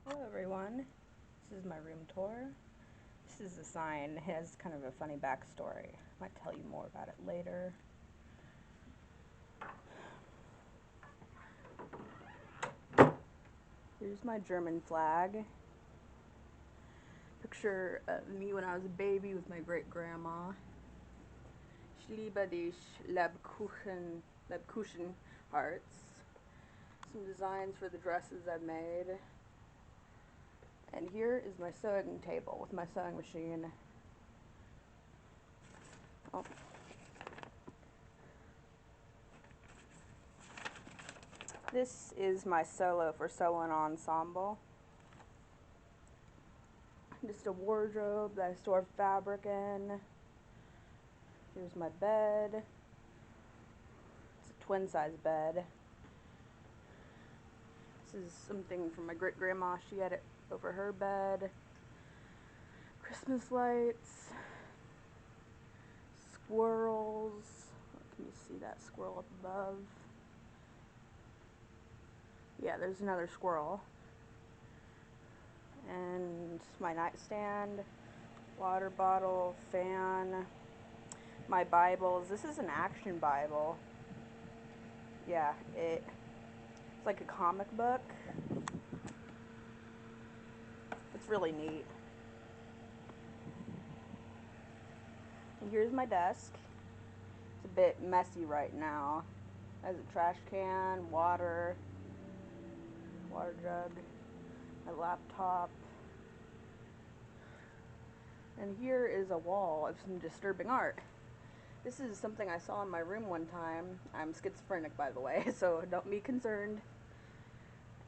Hello everyone, this is my room tour. This is a sign. It has kind of a funny backstory. I might tell you more about it later. Here's my German flag. Picture of me when I was a baby with my great-grandma. Ich liebe dich, Lebkuchen hearts. Some designs for the dresses I've made. And here is my sewing table with my sewing machine. Oh. This is my solo for sewing ensemble. Just a wardrobe that I store fabric in. Here's my bed. It's a twin size bed. This is something from my great grandma. She had it over her bed. Christmas lights. Squirrels. Can you see that squirrel up above? Yeah, there's another squirrel. And my nightstand, water bottle, fan, my Bibles. This is an action Bible. Yeah, it's like a comic book. It's really neat. And here's my desk. It's a bit messy right now. It has a trash can, water jug, my laptop. And here is a wall of some disturbing art. This is something I saw in my room one time. I'm schizophrenic, by the way, so don't be concerned.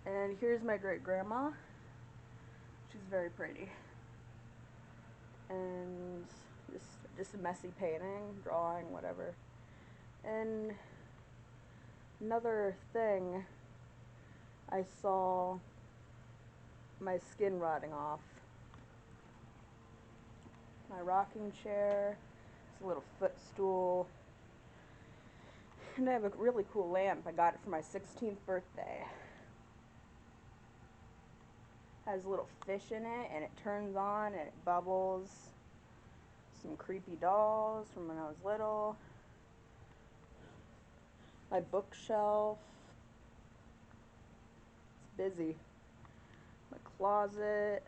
And here's my great-grandma. She's very pretty. And just a messy painting, drawing, whatever. And another thing, I saw my skin rotting off. My rocking chair, it's a little footstool, and I have a really cool lamp. I got it for my 16th birthday. It has a little fish in it, and it turns on and it bubbles. Some creepy dolls from when I was little. My bookshelf. It's busy. My closet.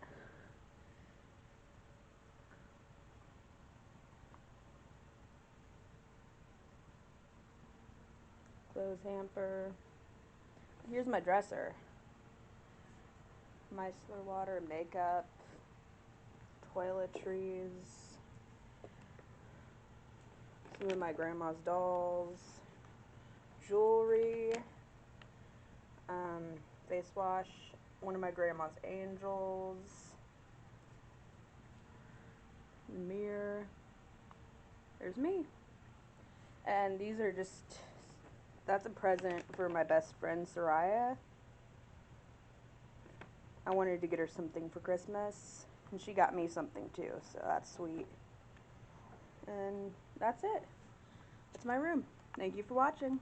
Clothes hamper. Here's my dresser. Micellar water, makeup, toiletries, some of my grandma's dolls, jewelry, face wash, one of my grandma's angels, mirror. There's me. And these are that's a present for my best friend Soraya. I wanted to get her something for Christmas, and she got me something too, so that's sweet. And that's it. That's my room. Thank you for watching.